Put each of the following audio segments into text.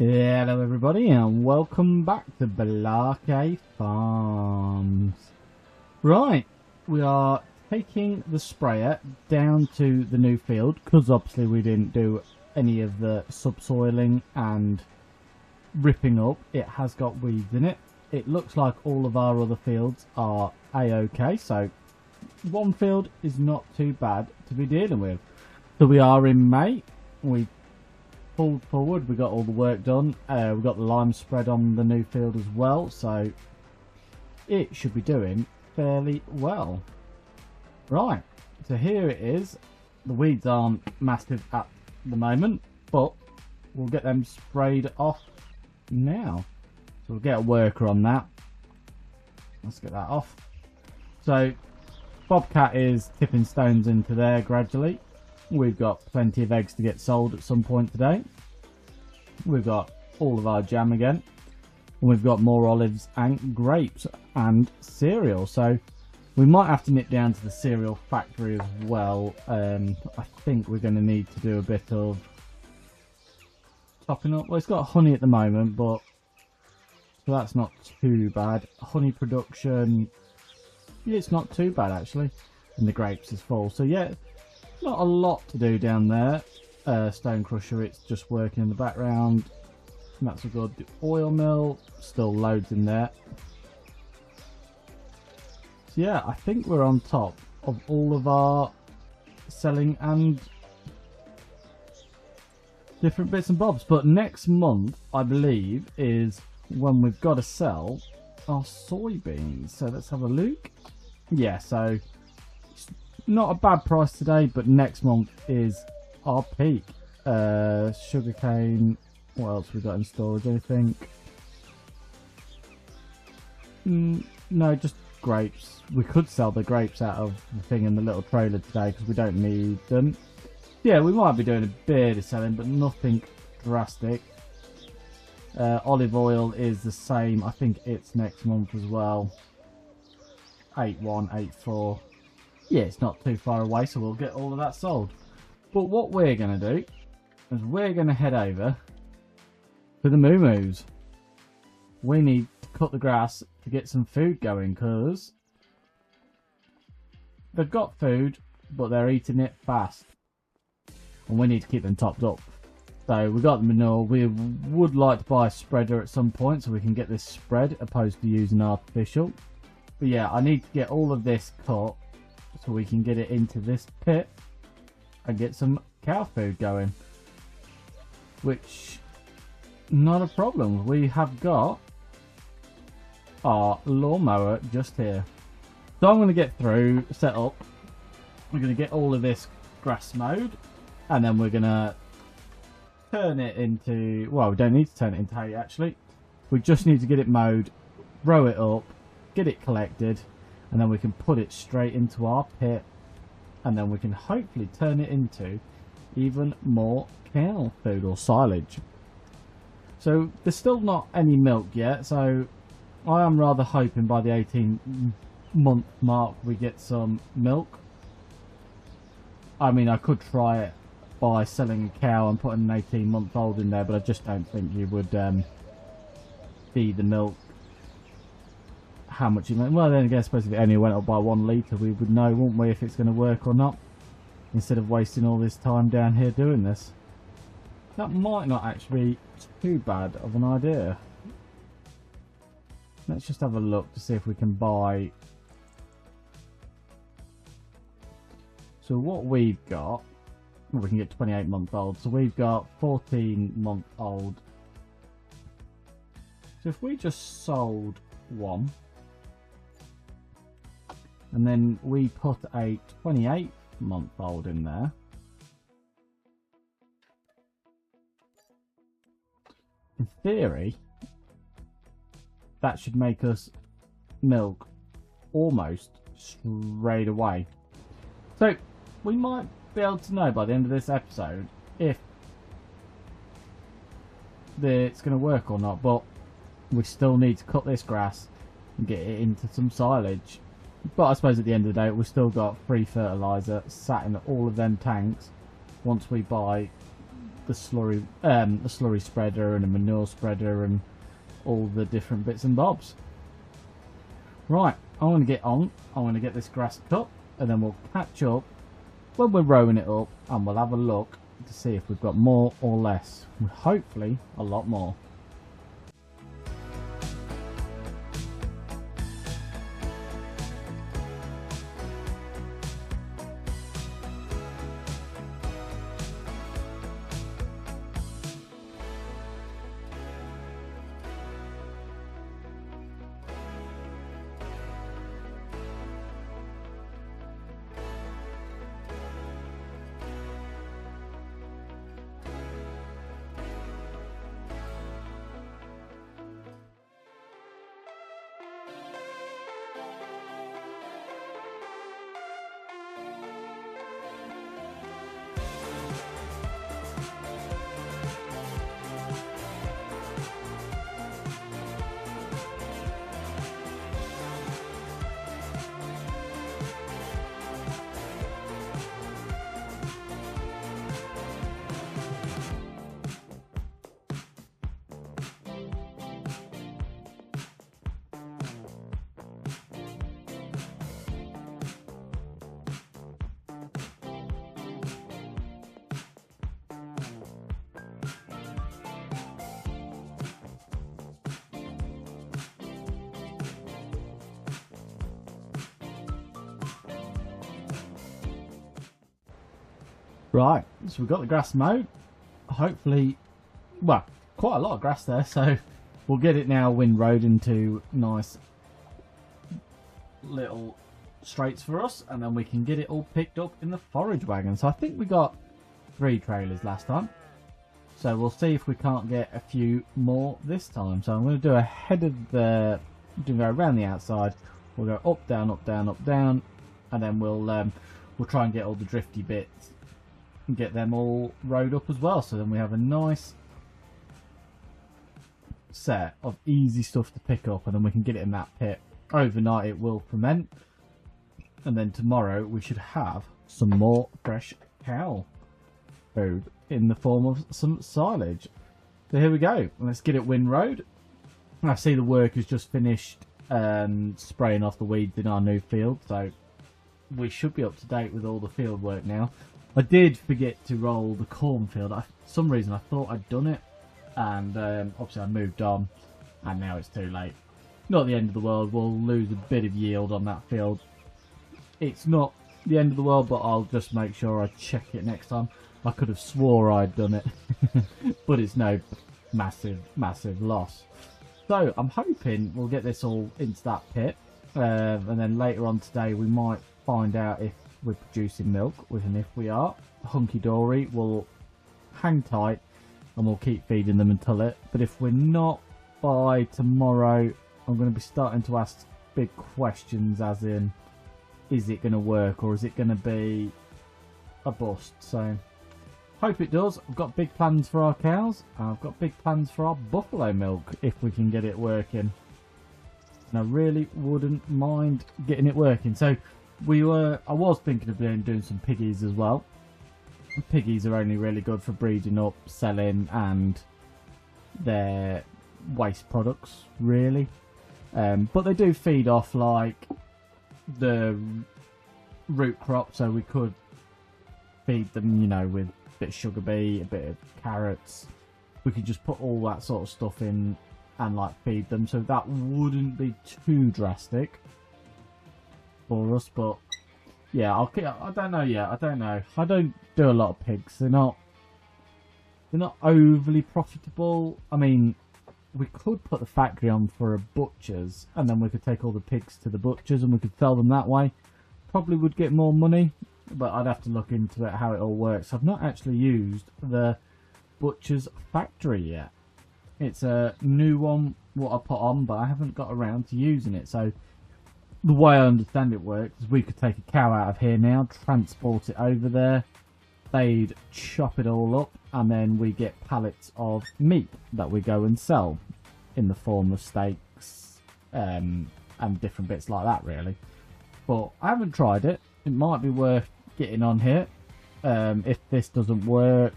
Hello everybody and welcome back to Balake Farms. Right, we are taking the sprayer down to the new field because obviously we didn't do any of the subsoiling and ripping up. It has got weeds in it. It looks like all of our other fields are a-okay, so one field is not too bad to be dealing with. So we are in May. We pulled forward, we got all the work done, we got the lime spread on the new field as well, so it should be doing fairly well. Right, so here it is. The weeds aren't massive at the moment, but we'll get them sprayed off now. So we'll get a worker on that. Let's get that off. So Bobcat is tipping stones into there gradually. We've got plenty of eggs to get sold at some point today. We've got all of our jam again. And we've got more olives and grapes and cereal. So we might have to nip down to the cereal factory as well. I think we're going to need to do a bit of topping up. Well, it's got honey at the moment, but so that's not too bad. Honey production, yeah, it's not too bad actually. And the grapes is full. So yeah, not a lot to do down there. Stone crusher, it's just working in the background. And that's a good. The oil mill, still loads in there. So yeah, I think we're on top of all of our selling and different bits and bobs. But next month, I believe, is when we've got to sell our soybeans. So let's have a look. Yeah, so not a bad price today, but next month is our peak. Sugarcane. What else we got in storage? Anything? No, just grapes. We could sell the grapes out of the thing in the little trailer today because we don't need them. Yeah, we might be doing a bit of selling, but nothing drastic. Olive oil is the same. I think it's next month as well. 8.1, 8.4. Yeah, it's not too far away, so we'll get all of that sold. But what we're going to do is we're going to head over to the moo-moos. We need to cut the grass to get some food going because they've got food, but they're eating it fast. And we need to keep them topped up. So we got the manure. We would like to buy a spreader at some point so we can get this spread opposed to using artificial. But yeah, I need to get all of this cut so we can get it into this pit and get some cow food going. Which, not a problem. We have got our lawnmower just here. So I'm going to get through, set up. We're going to get all of this grass mowed. And then we're going to turn it into... Well, we don't need to turn it into hay actually. We just need to get it mowed, row it up, get it collected. And then we can put it straight into our pit. And then we can hopefully turn it into even more cow food or silage. So there's still not any milk yet. So I am rather hoping by the 18-month mark we get some milk. I mean, I could try it by selling a cow and putting an 18-month-old in there. But I just don't think you would feed the milk how much you meant. Well, then again, I suppose if it only went up by 1 litre, we would know, wouldn't we, if it's going to work or not, instead of wasting all this time down here doing this. That might not actually be too bad of an idea. Let's just have a look to see if we can buy. So what we've got, well, we can get 28-month-old, so we've got 14-month-old. So if we just sold one, and then we put a 28-month-old in there. In theory, that should make us milk almost straight away. So we might be able to know by the end of this episode if it's going to work or not, but we still need to cut this grass and get it into some silage. But I suppose at the end of the day, we've still got free fertiliser sat in all of them tanks once we buy the slurry spreader and a manure spreader and all the different bits and bobs. Right, I want to get on. I want to get this grass cut, and then we'll catch up when we're rowing it up, and we'll have a look to see if we've got more or less. Hopefully a lot more. Right, so we've got the grass mowed. Hopefully, well, quite a lot of grass there, so we'll get it now windrowed into nice little straights for us, and then we can get it all picked up in the forage wagon. So I think we got 3 trailers last time, so we'll see if we can't get a few more this time. So I'm going to do a head of the, go around the outside. We'll go up, down, up, down, up, down, and then we'll try and get all the drifty bits and get them all rowed up as well. So then we have a nice set of easy stuff to pick up, and then we can get it in that pit. Overnight it will ferment, and then tomorrow we should have some more fresh cow food in the form of some silage. So here we go, let's get it windrowed. I see the workers just finished spraying off the weeds in our new field, so we should be up to date with all the field work now. I did forget to roll the cornfield. For some reason I thought I'd done it, and obviously I moved on, and now it's too late. Not the end of the world. We'll lose a bit of yield on that field. It's not the end of the world, but I'll just make sure I check it next time. I could have swore I'd done it, but it's no massive loss. So I'm hoping we'll get this all into that pit, and then later on today we might find out if we're producing milk, and if we are, hunky-dory, we'll hang tight and we'll keep feeding them until it. But if we're not, by tomorrow I'm going to be starting to ask big questions, as in, is it going to work or is it going to be a bust? So hope it does. I've got big plans for our cows, and I've got big plans for our buffalo milk if we can get it working, and I really wouldn't mind getting it working. So I was thinking of doing some piggies as well. Piggies are only really good for breeding up, selling, and their waste products, really. But they do feed off like the root crop, so we could feed them, you know, with a bit of sugar beet, a bit of carrots. We could just put all that sort of stuff in and like feed them, so that wouldn't be too drastic for us. But yeah, I don't know yet. I don't know. I don't do a lot of pigs. They're not overly profitable. I mean, we could put the factory on for a butcher's, and then we could take all the pigs to the butcher's and we could sell them that way. Probably would get more money, but I'd have to look into it, how it all works. I've not actually used the butcher's factory yet. It's a new one what I put on, but I haven't got around to using it. So the way I understand it works is we could take a cow out of here now, transport it over there, they'd chop it all up, and then we get pallets of meat that we go and sell in the form of steaks and different bits like that, really. But I haven't tried it. It might be worth getting on here. If this doesn't work,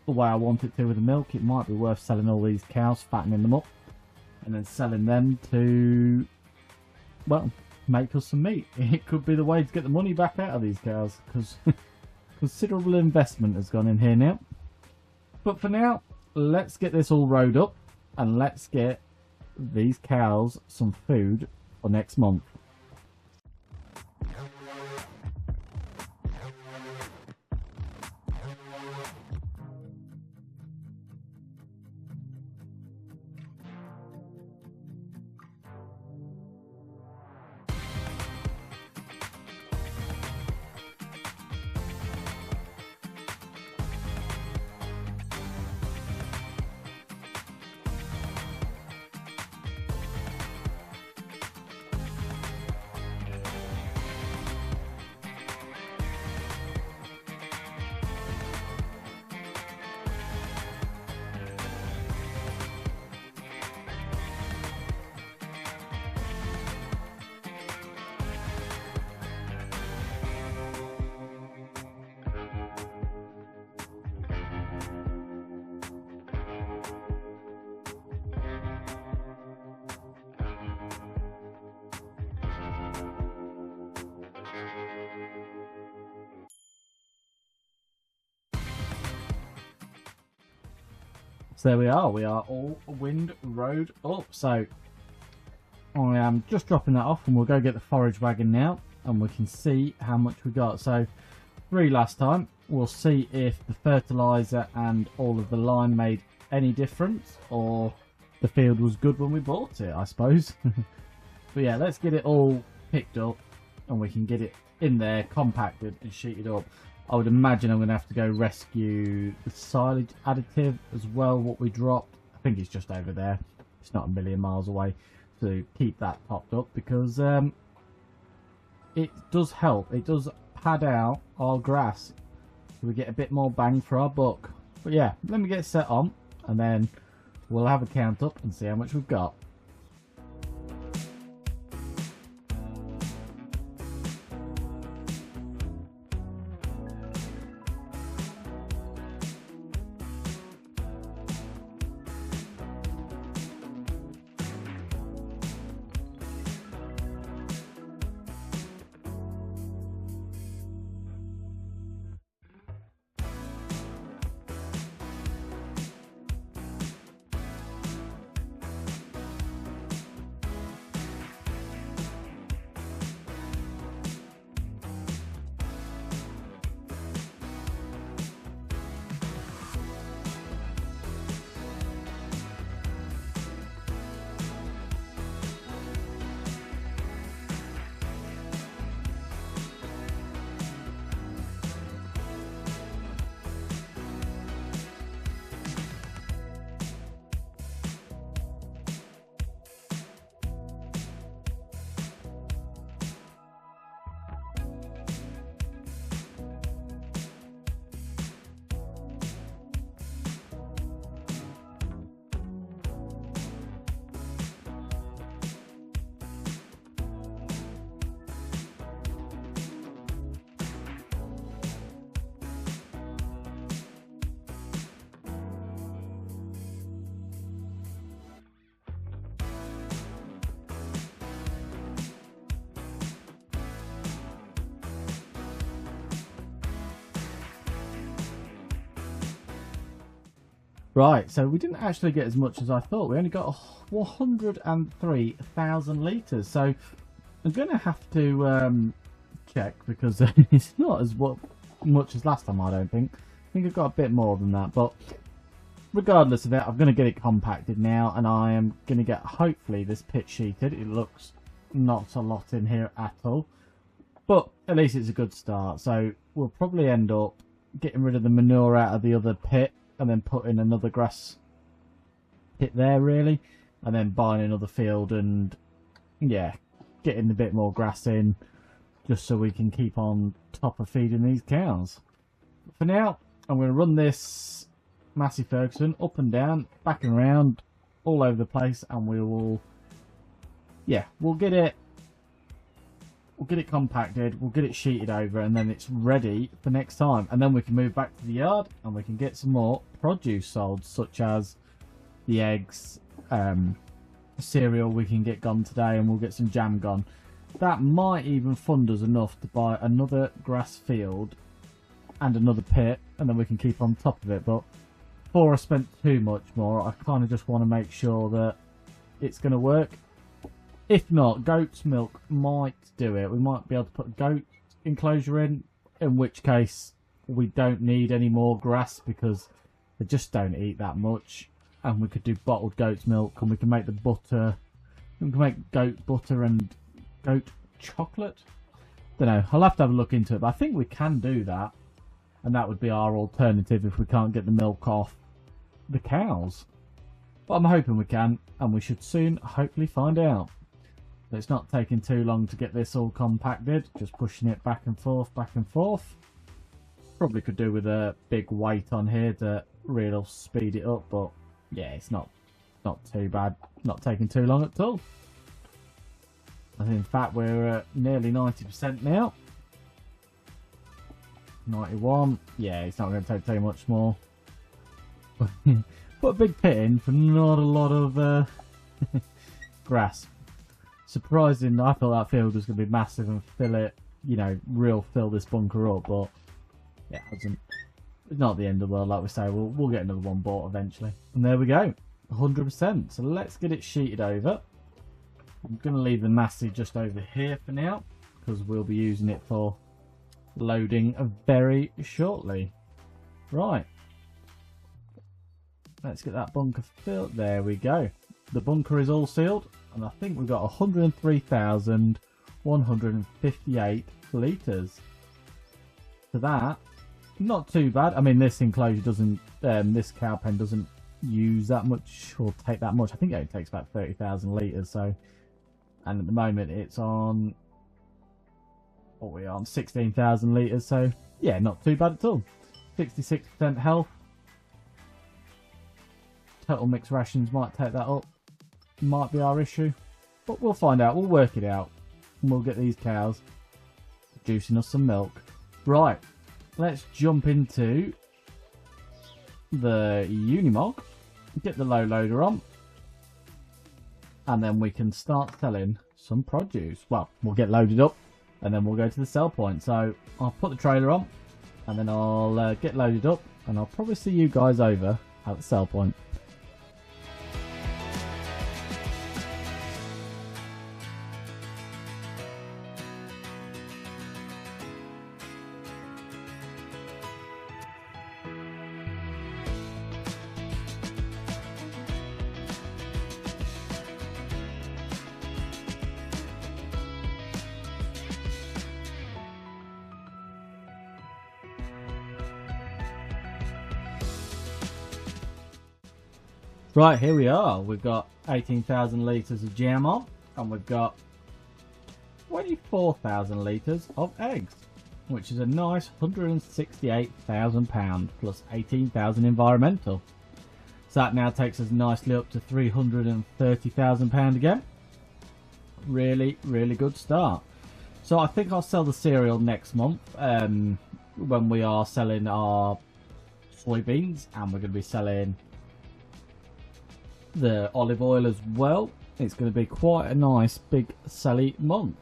the way I want it to with the milk, it might be worth selling all these cows, fattening them up, and then selling them to, well, make us some meat. It could be the way to get the money back out of these cows, because considerable investment has gone in here now. But for now, let's get this all rode up, and let's get these cows some food for next month. So there we are all wind rode up. So I am just dropping that off, and we'll go get the forage wagon now, and we can see how much we got. So 3 last time. We'll see if the fertilizer and all of the lime made any difference, or the field was good when we bought it, I suppose. But yeah, let's get it all picked up, and we can get it in there compacted and sheeted up. I would imagine I'm going to have to go rescue the silage additive as well, what we dropped. I think it's just over there. It's not a million miles away, to keep that topped up, because it does help. It does pad out our grass, so we get a bit more bang for our buck. But yeah, let me get set on, and then we'll have a count up and see how much we've got. Right, so we didn't actually get as much as I thought. We only got 103,000 litres. So I'm going to have to check, because it's not as much as last time, I don't think. I think I've got a bit more than that. But regardless of it, I'm going to get it compacted now, and I am going to get, hopefully, this pit sheeted. It looks not a lot in here at all. But at least it's a good start. So we'll probably end up getting rid of the manure out of the other pit, and then put in another grass pit there, really, and then buying another field, and yeah, getting a bit more grass in, just so we can keep on top of feeding these cows. For now, I'm going to run this Massey Ferguson up and down, back and around, all over the place, and we will, yeah, we'll get it we'll get it compacted, we'll get it sheeted over, and then it's ready for next time. And then we can move back to the yard and we can get some more produce sold, such as the eggs, cereal we can get gone today, and we'll get some jam gone. That might even fund us enough to buy another grass field and another pit, and then we can keep on top of it. But before I spent too much more, I kind of just want to make sure that it's going to work. If not, goat's milk might do it. We might be able to put a goat enclosure in which case we don't need any more grass because they just don't eat that much. And we could do bottled goat's milk, and we can make the butter. We can make goat butter and goat chocolate. Don't know. I'll have to have a look into it, but I think we can do that. And that would be our alternative if we can't get the milk off the cows. But I'm hoping we can, and we should soon hopefully find out. But it's not taking too long to get this all compacted. Just pushing it back and forth, back and forth. Probably could do with a big weight on here to really speed it up, but yeah, it's not too bad. Not taking too long at all. I think in fact we're at nearly 90% now. 91. Yeah, it's not going to take too much more. Put a big pit in for not a lot of grass. Surprising, I thought that field was going to be massive and fill it, you know, fill this bunker up, but yeah, it wasn't. It's not the end of the world, like we say. We'll get another one bought eventually. And there we go, 100%. So let's get it sheeted over. I'm going to leave the massey just over here for now, because we'll be using it for loading very shortly. Right. Let's get that bunker filled. There we go. The bunker is all sealed, and I think we've got 103,158 litres. So that, not too bad. I mean, this enclosure doesn't, this cow pen doesn't use that much or take that much. I think it only takes about 30,000 litres. So, and at the moment it's on, what are we on, 16,000 litres. So yeah, not too bad at all. 66% health. Total mixed rations might take that up. Might be our issue, but we'll find out. We'll work it out, and we'll get these cows producing us some milk. Right, let's jump into the Unimog, get the low loader on, and then we can start selling some produce. Well, we'll get loaded up, and then we'll go to the sell point. So I'll put the trailer on, and then I'll get loaded up, and I'll probably see you guys over at the sell point. Right, here we are. We've got 18,000 litres of jam on, and we've got 24,000 litres of eggs, which is a nice £168,000 plus 18,000 environmental. So that now takes us nicely up to £330,000 again. Really, really good start. So I think I'll sell the cereal next month when we are selling our soybeans, and we're going to be selling the olive oil as well. It's going to be quite a nice big selly month.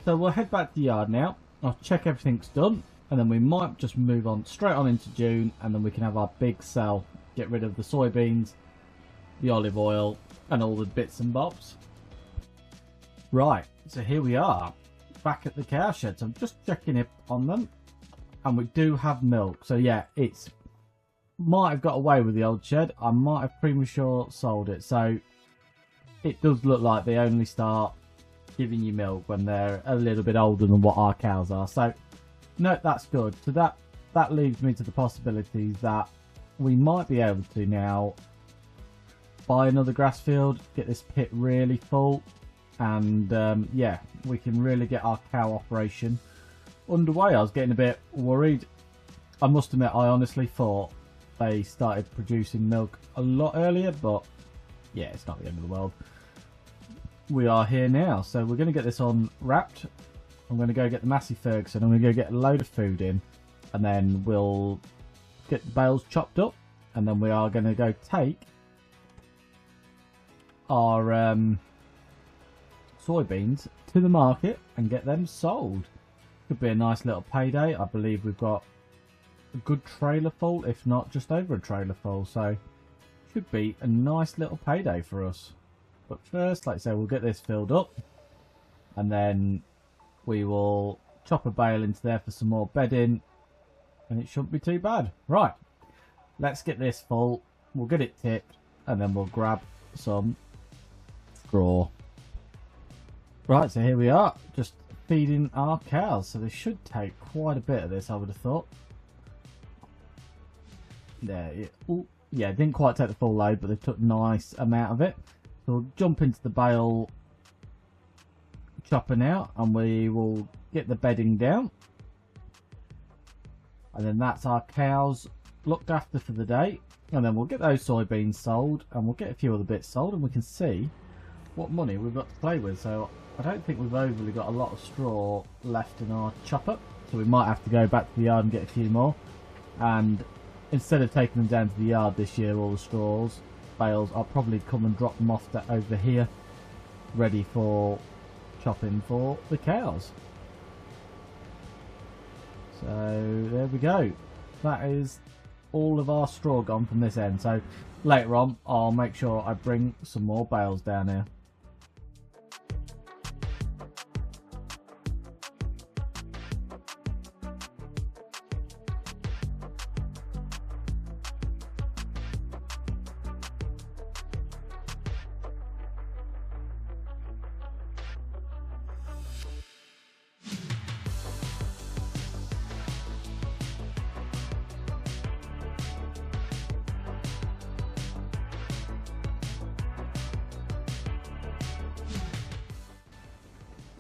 So we'll head back to the yard now. I'll check everything's done, and then we might just move on straight on into June, and then we can have our big sell, get rid of the soybeans, the olive oil, and all the bits and bobs. Right, so here we are back at the cow sheds. I'm just checking it on them, and we do have milk. So yeah, it's might have got away with the old shed. I might have premature sold it, so it does look like they only start giving you milk when they're a little bit older than what our cows are. So no, that's good. So that leads me to the possibilities that we might be able to now buy another grass field, get this pit really full, and yeah, we can really get our cow operation underway. I was getting a bit worried. I must admit, I honestly thought they started producing milk a lot earlier, but yeah, it's not the end of the world. We are here now, so we're going to get this unwrapped, I'm going to go get the Massey Ferguson. I'm going to go get a load of food in, and then we'll get the bales chopped up, and then we are going to go take our soybeans to the market and get them sold. Could be a nice little payday. I believe we've got a good trailer full, if not just over a trailer full, so should be a nice little payday for us. But first, like I say, we'll get this filled up, and then we will chop a bale into there for some more bedding, and it shouldn't be too bad. Right, let's get this full, we'll get it tipped, and then we'll grab some straw. Right, so here we are, just feeding our cows. So they should take quite a bit of this, I would have thought. There, yeah, didn't quite take the full load, but they took a nice amount of it. So we'll jump into the bale chopper now, and we will get the bedding down. And then that's our cows looked after for the day. And then we'll get those soybeans sold, and we'll get a few other bits sold, and we can see what money we've got to play with. So I don't think we've overly got a lot of straw left in our chopper, so we might have to go back to the yard and get a few more. And instead of taking them down to the yard this year, all the straws, bales, I'll probably come and drop them off over here, ready for chopping for the cows. So there we go. That is all of our straw gone from this end. So later on, I'll make sure I bring some more bales down here.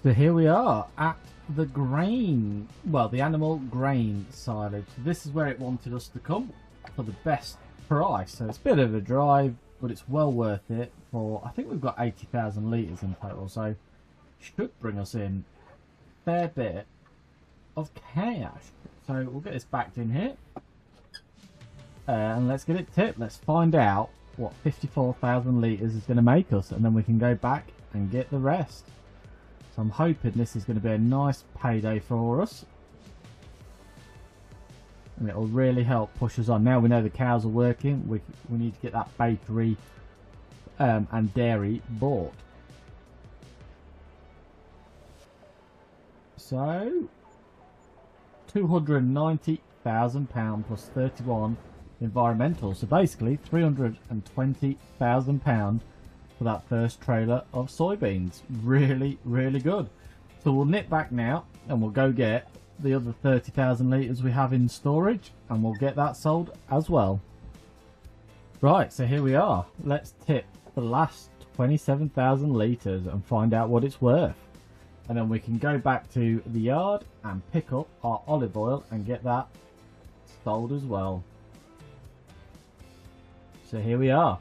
So here we are at the grain, well, the animal grain silage. This is where it wanted us to come for the best price. So it's a bit of a drive, but it's well worth it. For, I think we've got 80,000 litres in total, so should bring us in a fair bit of cash. So we'll get this backed in here, and let's get it tipped. Let's find out what 54,000 litres is going to make us, and then we can go back and get the rest. So I'm hoping this is going to be a nice payday for us, and it'll really help push us on. Now we know the cows are working, we need to get that bakery and dairy bought. So £290,000 plus 31 environmental, so basically £320,000 for that first trailer of soybeans. Really, really good. So we'll nip back now, and we'll go get the other 30,000 litres we have in storage, and we'll get that sold as well. Right, so here we are. Let's tip the last 27,000 litres and find out what it's worth. And then we can go back to the yard and pick up our olive oil and get that sold as well. So here we are.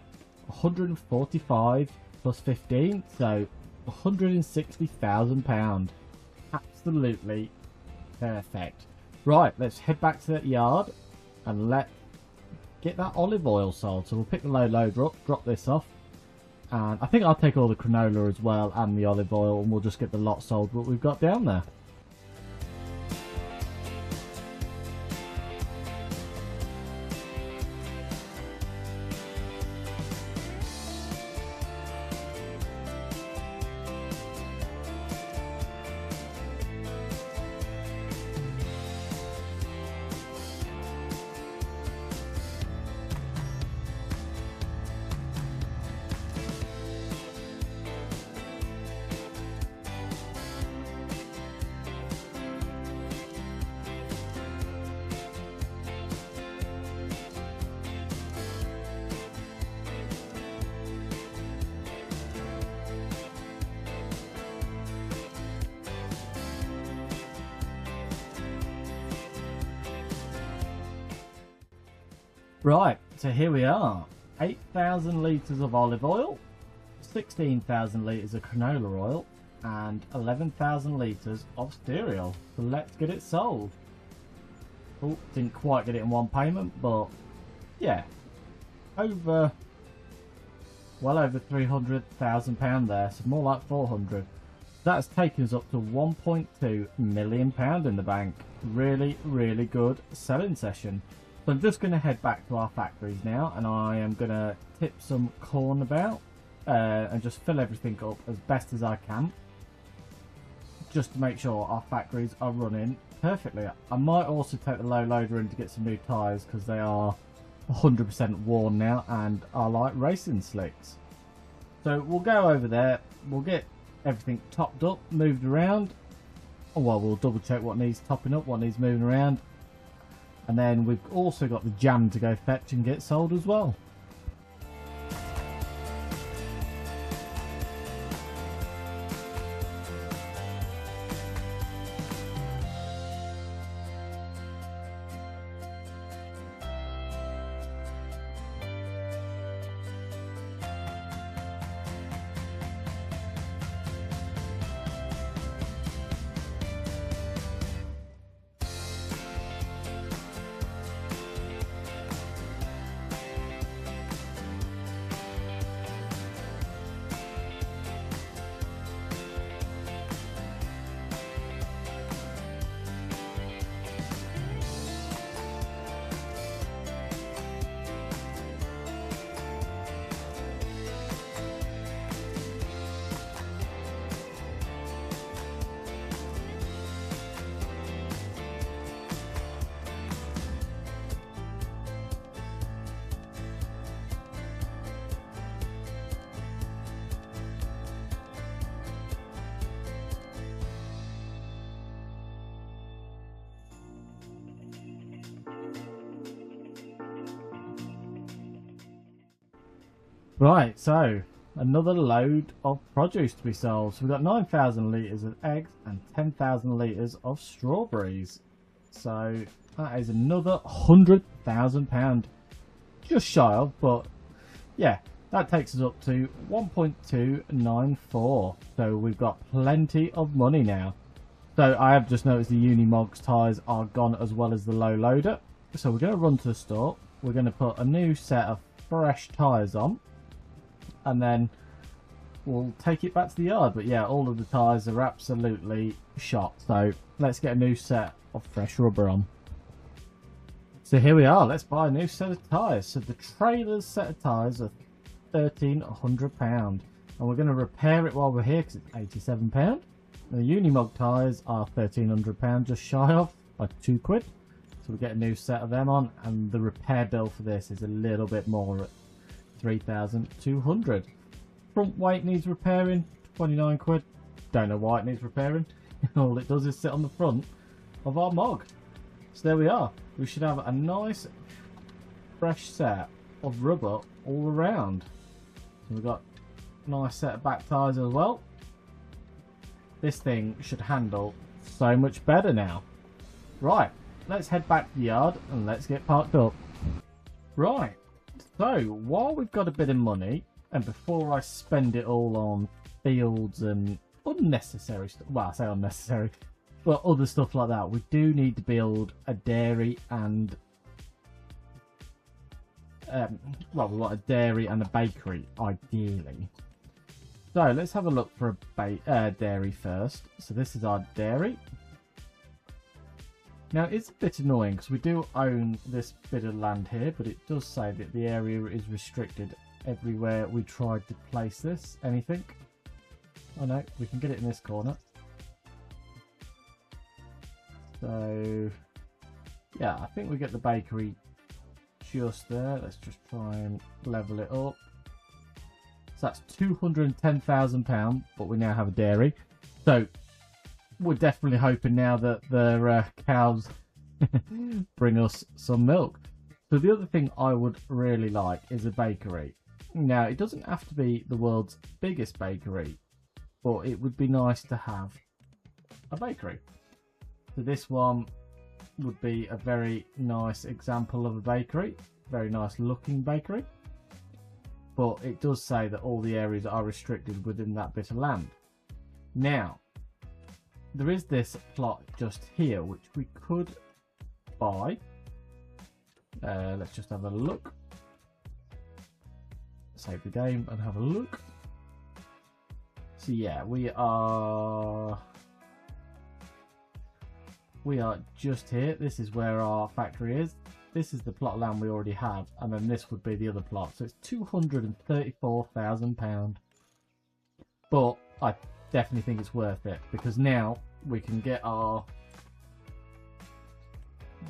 145 plus 15, so £160,000. Absolutely perfect. Right, let's head back to that yard and get that olive oil sold. So we'll pick the loader up, drop this off, and I think I'll take all the canola as well and the olive oil, and we'll just get the lot sold what we've got down there. Right, so here we are. 8,000 litres of olive oil, 16,000 litres of canola oil, and 11,000 litres of cereal. So let's get it sold. Oh, didn't quite get it in one payment, but yeah, well over £300,000 there, so more like 400. That's taken us up to £1.2 million in the bank. Really, really good selling session. So I'm just going to head back to our factories now, and I am going to tip some corn about and just fill everything up as best as I can, just to make sure our factories are running perfectly. I might also take the low loader in to get some new tyres, because they are 100% worn now and are like racing slicks. So we'll go over there, we'll get everything topped up, moved around. Oh, well, we'll double check what needs topping up, what needs moving around, and then we've also got the jam to go fetch and get sold as well. Right, so another load of produce to be sold. So we've got 9,000 litres of eggs and 10,000 litres of strawberries. So that is another £100,000. Just shy of, but yeah, that takes us up to 1.294. So we've got plenty of money now. So I have just noticed the Unimog's tyres are gone, as well as the low loader. So we're going to run to the store. We're going to put a new set of fresh tyres on, and then we'll take it back to the yard. But yeah, all of the tyres are absolutely shot, so let's get a new set of fresh rubber on. So here we are, let's buy a new set of tyres. So the trailer's set of tyres are £1,300, and we're going to repair it while we're here because it's £87. The Unimog tyres are £1,300, just shy of, by £2. So we get a new set of them on, and the repair bill for this is a little bit more at £3,200. Front weight needs repairing, £29. Don't know why it needs repairing. All it does is sit on the front of our Mog. So there we are. We should have a nice fresh set of rubber all around. So we've got a nice set of back tyres as well. This thing should handle so much better now. Right, let's head back to the yard and let's get parked up. Right, so while we've got a bit of money, and before I spend it all on fields and unnecessary stuff, well, I say unnecessary, but other stuff like that, we do need to build a dairy and well, we want a dairy and a bakery ideally. So let's have a look for a dairy first. So this is our dairy. Now it's a bit annoying because we do own this bit of land here, but it does say that the area is restricted everywhere we tried to place this. Anything? Oh no, we can get it in this corner. So yeah, I think we get the bakery just there. Let's just try and level it up. So that's £210,000, but we now have a dairy. So we're definitely hoping now that the cows bring us some milk. So the other thing I would really like is a bakery. Now, it doesn't have to be the world's biggest bakery, but it would be nice to have a bakery. So this one would be a very nice example of a bakery. Very nice looking bakery. But it does say that all the areas are restricted within that bit of land. Now, there is this plot just here which we could buy. Let's just have a look. Save the game and have a look. So yeah, we are just here. This is where our factory is. This is the plot of land we already have, and then this would be the other plot. So it's £234,000. But I definitely think it's worth it, because now we can get our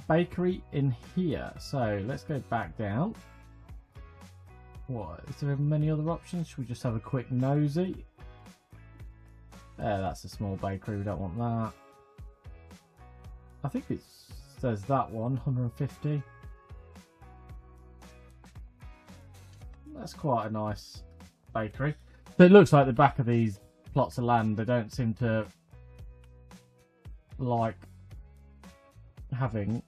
bakery in here. So let's go back down. What is there many other options? Should we just have a quick nosy? That's a small bakery, we don't want that. I think it says that one, 150. That's quite a nice bakery. So it looks like the back of these plots of land, they don't seem to like having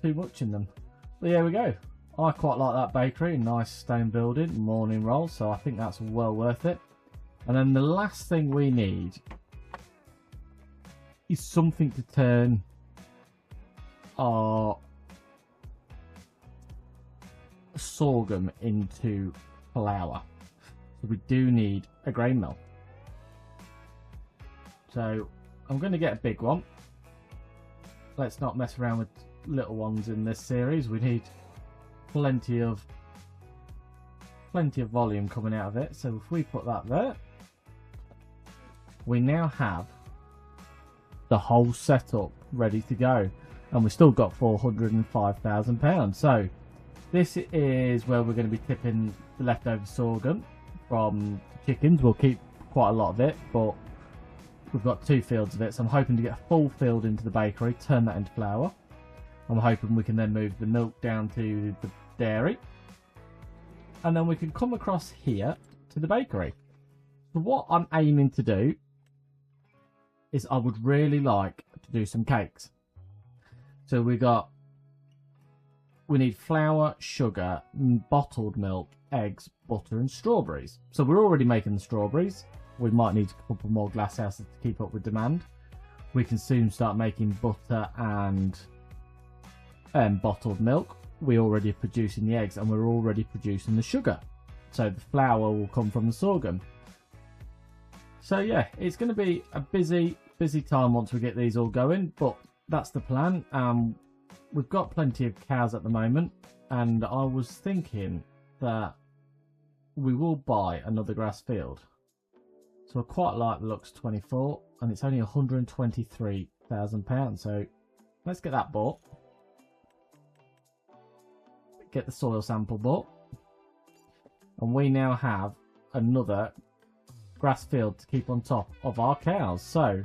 too much in them. But there we go. I quite like that bakery, nice stone building, morning roll, so I think that's well worth it. And then the last thing we need is something to turn our sorghum into flour. So we do need a grain mill. So I'm going to get a big one. Let's not mess around with little ones in this series. We need plenty of volume coming out of it. So if we put that there, we now have the whole setup ready to go, and we've still got £405,000. So this is where we're going to be tipping the leftover sorghum from chickens. We'll keep quite a lot of it, but we've got 2 fields of it, so I'm hoping to get a full field into the bakery, turn that into flour. I'm hoping we can then move the milk down to the dairy, and then we can come across here to the bakery. So what I'm aiming to do is I would really like to do some cakes. So we need flour, sugar, bottled milk, eggs, butter and strawberries. So we're already making the strawberries. We might need a couple more glass houses to keep up with demand. We can soon start making butter and bottled milk. We're already producing the eggs, and we're already producing the sugar. So the flour will come from the sorghum. So yeah, it's going to be a busy time once we get these all going, but that's the plan. We've got plenty of cows at the moment, and I was thinking that we will buy another grass field. So I quite like the looks 24, and it's only £123,000. So let's get that bought. Get the soil sample bought, and we now have another grass field to keep on top of our cows. So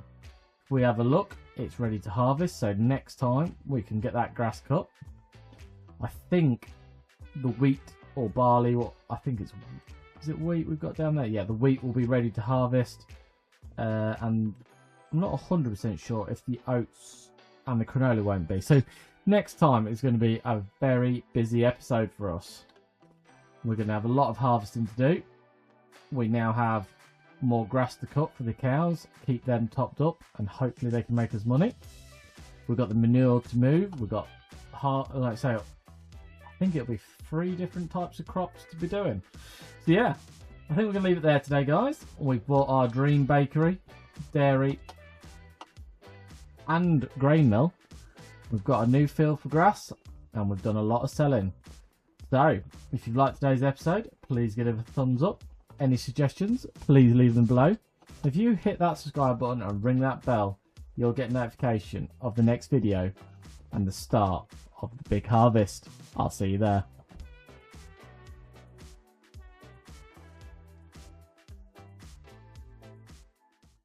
if we have a look, it's ready to harvest. So next time we can get that grass cut. I think the wheat or barley, or I think is it wheat we've got down there? Yeah, the wheat will be ready to harvest, and I'm not 100% sure if the oats and the canola won't be. So next time it's going to be a very busy episode for us. We're going to have a lot of harvesting to do. We now have more grass to cut for the cows, keep them topped up, and hopefully they can make us money. We've got the manure to move. We've got, like I say, I think it'll be 3 different types of crops to be doing. So yeah, I think we're going to leave it there today, guys. We've bought our dream bakery, dairy, and grain mill. We've got a new field for grass, and we've done a lot of selling. So if you've liked today's episode, please give it a thumbs up. Any suggestions, please leave them below. If you hit that subscribe button and ring that bell, you'll get notification of the next video and the start of the big harvest. I'll see you there.